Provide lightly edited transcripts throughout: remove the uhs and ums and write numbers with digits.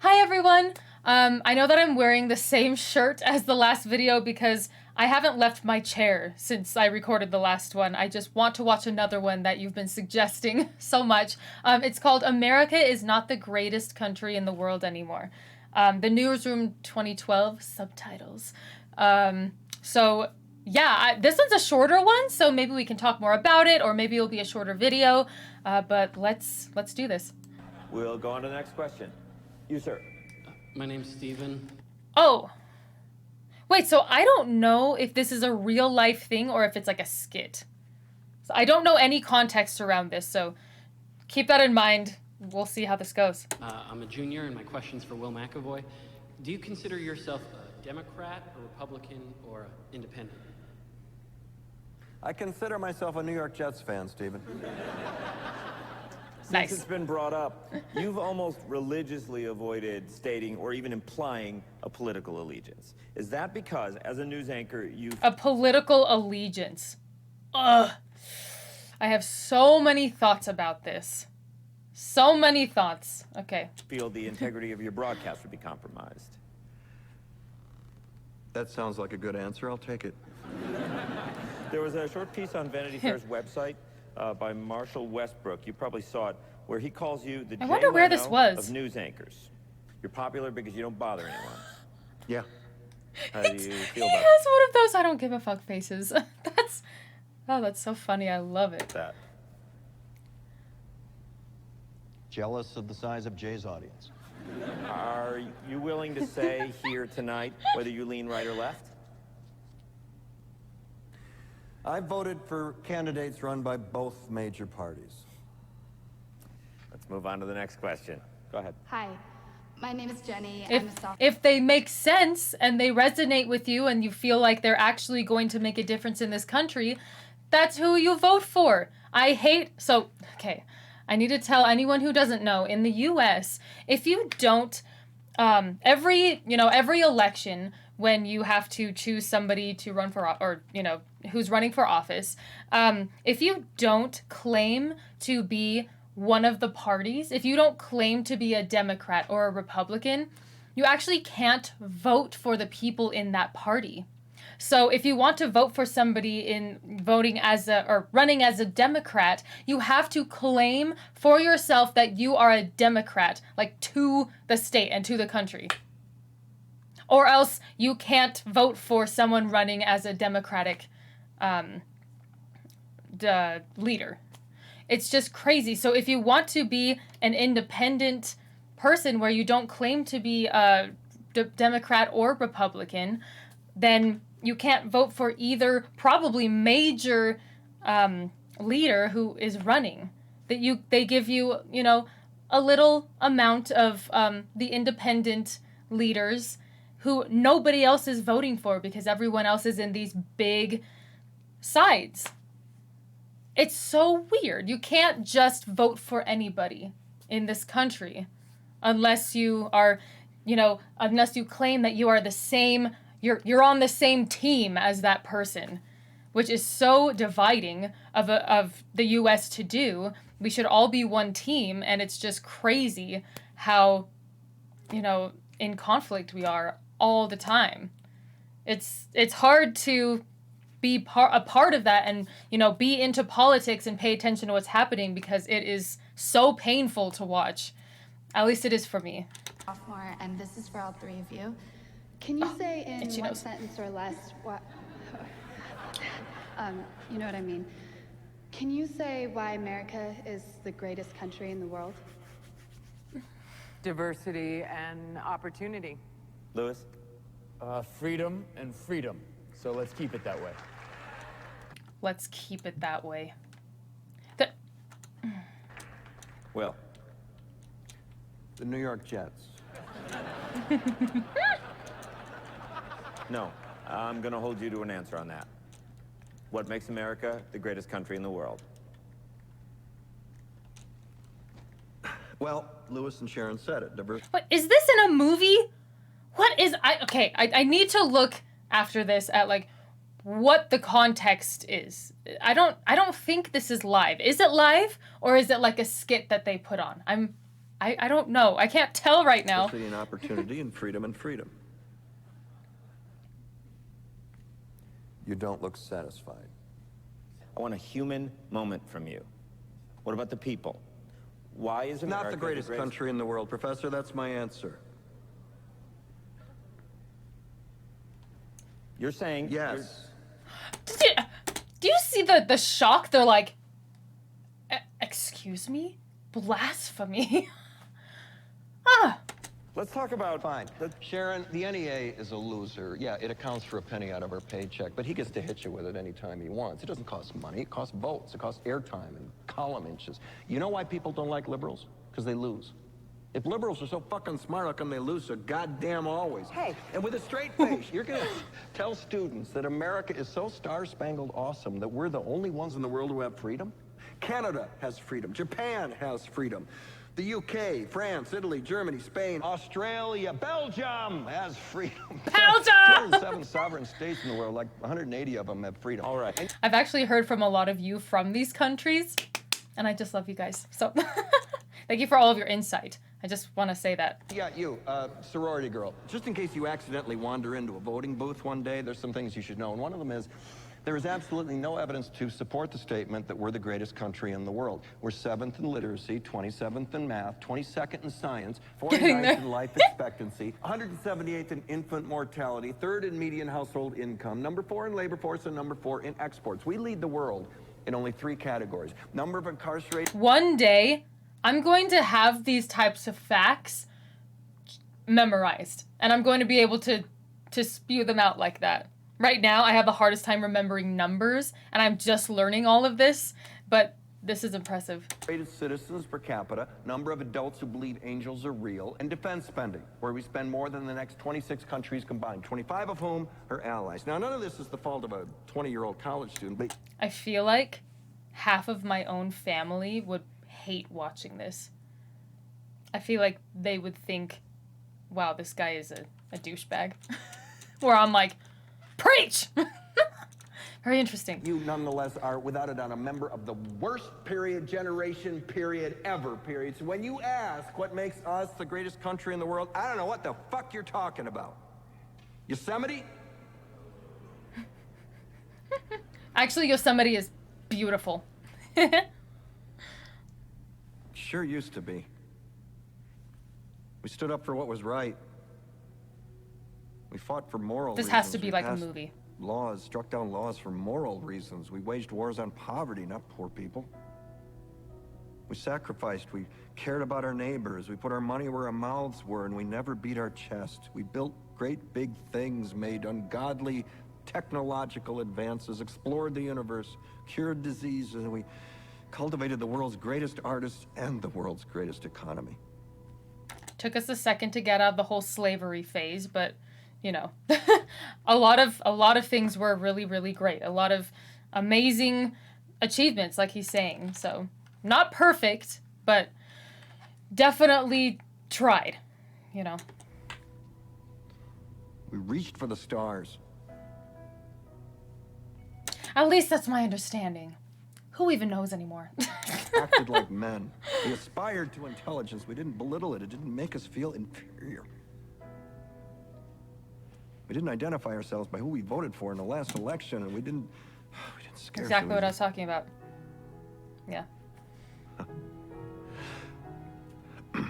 Hi everyone! I know that I'm wearing the same shirt as the last video because I haven't left my chair since I recorded the last one. I just want to watch another one that you've been suggesting so much. It's called America is Not the Greatest Country in the World Anymore. The Newsroom 2012 subtitles. This one's a shorter one, so maybe we can talk more about it, or maybe it'll be a shorter video. But let's do this. We'll go on to the next question. You, sir. My name's Steven. Oh. Wait, so I don't know if this is a real life thing or if it's like a skit. So I don't know any context around this, so keep that in mind. We'll see how this goes. I'm a junior, and my question's for Will McAvoy. Do you consider yourself a Democrat, a Republican, or an independent? I consider myself a New York Jets fan, Steven. Nice. Since it's been brought up, you've almost religiously avoided stating or even implying a political allegiance. Is that because, as a news anchor, you... A political allegiance. Ugh. I have so many thoughts about this. So many thoughts. Okay. feel the integrity of your broadcast would be compromised? That sounds like a good answer. I'll take it. There was a short piece on Vanity Fair's website by Marshall Westbrook. You probably saw it, where he calls you the I wonder where this was. of news anchors. You're popular because you don't bother anyone. Yeah. How do you feel He about has one of those I don't give a fuck faces. That's so funny. I love it. that? Jealous of the size of Jay's audience. Are you willing to say here tonight whether you lean right or left? I voted for candidates run by both major parties. Let's move on to the next question. Go ahead. Hi, my name is Jenny. I'm a sophomore. If they make sense and they resonate with you and you feel like they're actually going to make a difference in this country, that's who you vote for. I need to tell anyone who doesn't know, in the US, if you don't, every election, when you have to choose somebody to run for, who's running for office, if you don't claim to be one of the parties, if you don't claim to be a Democrat or a Republican, you actually can't vote for the people in that party. So if you want to vote for somebody running as a Democrat, you have to claim for yourself that you are a Democrat, like to the state and to the country. Or else you can't vote for someone running as a Democratic leader. It's just crazy. So if you want to be an independent person where you don't claim to be a Democrat or Republican, then you can't vote for either probably major leader who is running. They give you, a little amount of the independent leaders who nobody else is voting for because everyone else is in these big sides. It's so weird. You can't just vote for anybody in this country unless you are, unless you claim that you are the same, you're on the same team as that person, which is so dividing of the US to do. We should all be one team, and it's just crazy how, in conflict we are all the time. It's hard to be a part of that and, be into politics and pay attention to what's happening because it is so painful to watch. At least it is for me. Sophomore, and this is for all three of you. Can you say in itchy one nose. sentence or less what? You know what I mean. Can you say why America is the greatest country in the world? Diversity and opportunity. Lewis? Freedom and freedom. So let's keep it that way. Let's keep it that way. Will? The New York Jets. No. I'm going to hold you to an answer on that. What makes America the greatest country in the world? Well, Lewis and Sharon said it. What, is this in a movie? What is... I need to look after this at, what the context is. I don't think this is live. Is it live? Or is it like a skit that they put on? I don't know. I can't tell right now. Diversity and opportunity and freedom and freedom. You don't look satisfied. I want a human moment from you. What about the people? Why is America Not the greatest country in the world, Professor. That's my answer. You're saying... Yes. Do you see the shock? They're like, excuse me? Blasphemy. Ah. Let's talk about... Fine. Sharon, the NEA is a loser. Yeah, it accounts for a penny out of our paycheck, but he gets to hit you with it anytime he wants. It doesn't cost money. It costs votes. It costs airtime and column inches. You know why people don't like liberals? Because they lose. If liberals are so fucking smart, how come they lose so goddamn always? Hey, and with a straight face, you're gonna tell students that America is so star-spangled awesome that we're the only ones in the world who have freedom? Canada has freedom. Japan has freedom. The UK, France, Italy, Germany, Spain, Australia, Belgium has freedom. Belgium! 207 sovereign states in the world, like 180 of them have freedom. All right. I've actually heard from a lot of you from these countries, and I just love you guys. So thank you for all of your insight. I just want to say that. Yeah, you, sorority girl. Just in case you accidentally wander into a voting booth one day, there's some things you should know. And one of them is, there is absolutely no evidence to support the statement that we're the greatest country in the world. We're 7th in literacy, 27th in math, 22nd in science, 49th in life expectancy, 178th in infant mortality, 3rd in median household income, number 4 in labor force, and number 4 in exports. We lead the world in only 3 categories. Number of incarcerated... One day, I'm going to have these types of facts memorized, and I'm going to be able to spew them out like that. Right now, I have the hardest time remembering numbers, and I'm just learning all of this, but this is impressive. Greatest citizens per capita, number of adults who believe angels are real, and defense spending, where we spend more than the next 26 countries combined, 25 of whom are allies. Now, none of this is the fault of a 20-year-old college student, but... I feel like half of my own family would hate watching this. I feel like they would think, wow, this guy is a douchebag. Where I'm like, preach! Very interesting. You nonetheless are, without a doubt, a member of the worst generation ever. So when you ask what makes us the greatest country in the world, I don't know what the fuck you're talking about. Yosemite? Actually, Yosemite is beautiful. Sure used to be. We stood up for what was right. We fought for moral This reasons. has to be We like a passed movie. Laws, struck down laws for moral reasons. We waged wars on poverty, not poor people. We sacrificed. We cared about our neighbors. We put our money where our mouths were, and we never beat our chest. We built great big things, made ungodly technological advances, explored the universe, cured diseases, and we cultivated the world's greatest artists and the world's greatest economy. Took us a second to get out of the whole slavery phase, but you know, a lot of things were really, really great. A lot of amazing achievements, like he's saying. So not perfect, but definitely tried, you know. We reached for the stars. At least that's my understanding. Who even knows anymore? Acted like men. We aspired to intelligence. We didn't belittle it. It didn't make us feel inferior. We didn't identify ourselves by who we voted for in the last election, and we didn't scare Exactly what I was talking about. Yeah.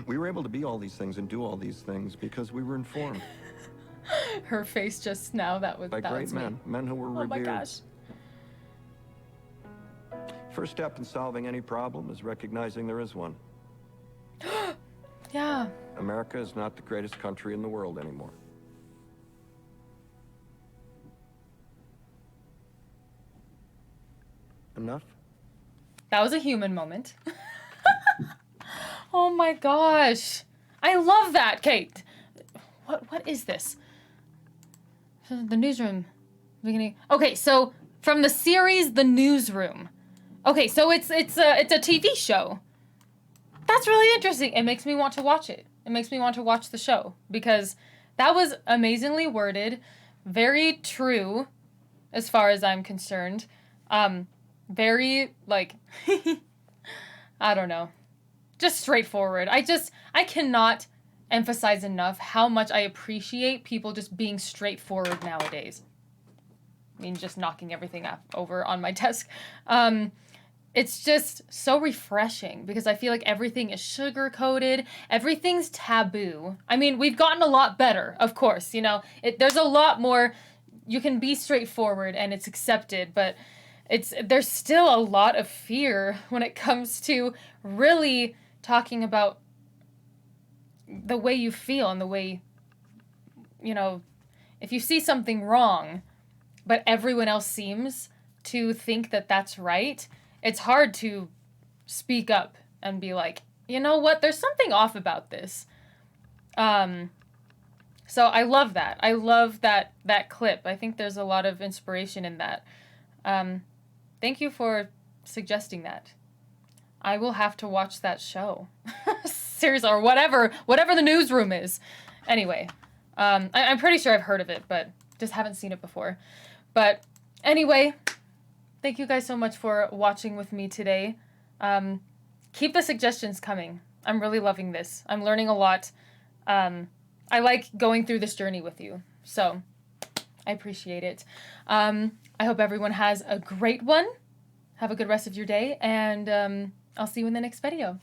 We were able to be all these things and do all these things because we were informed Her face just now, that was by great men, men who were Oh revered. my gosh. First step in solving any problem is recognizing there is one. Yeah. America is not the greatest country in the world anymore. Enough? That was a human moment. Oh my gosh. I love that, Kate. What is this? The Newsroom. Beginning. Okay, so from the series The Newsroom. Okay, so it's a TV show. That's really interesting. It makes me want to watch it. It makes me want to watch the show because that was amazingly worded, very true as far as I'm concerned. Very, like, I don't know, just straightforward. I cannot emphasize enough how much I appreciate people just being straightforward nowadays. I mean, just knocking everything over on my desk. It's just so refreshing because I feel like everything is sugar-coated. Everything's taboo. I mean, we've gotten a lot better, of course. You know, there's a lot more. You can be straightforward and it's accepted, but there's still a lot of fear when it comes to really talking about the way you feel and the way, you know, if you see something wrong, but everyone else seems to think that that's right, it's hard to speak up and be like, you know what, there's something off about this. So I love that. I love that clip. I think there's a lot of inspiration in that. Thank you for suggesting that. I will have to watch that show. Seriously, or whatever the Newsroom is. Anyway, I'm pretty sure I've heard of it, but just haven't seen it before. But anyway, thank you guys so much for watching with me today. Keep the suggestions coming. I'm really loving this. I'm learning a lot. I like going through this journey with you. So I appreciate it. I hope everyone has a great one. Have a good rest of your day, and I'll see you in the next video.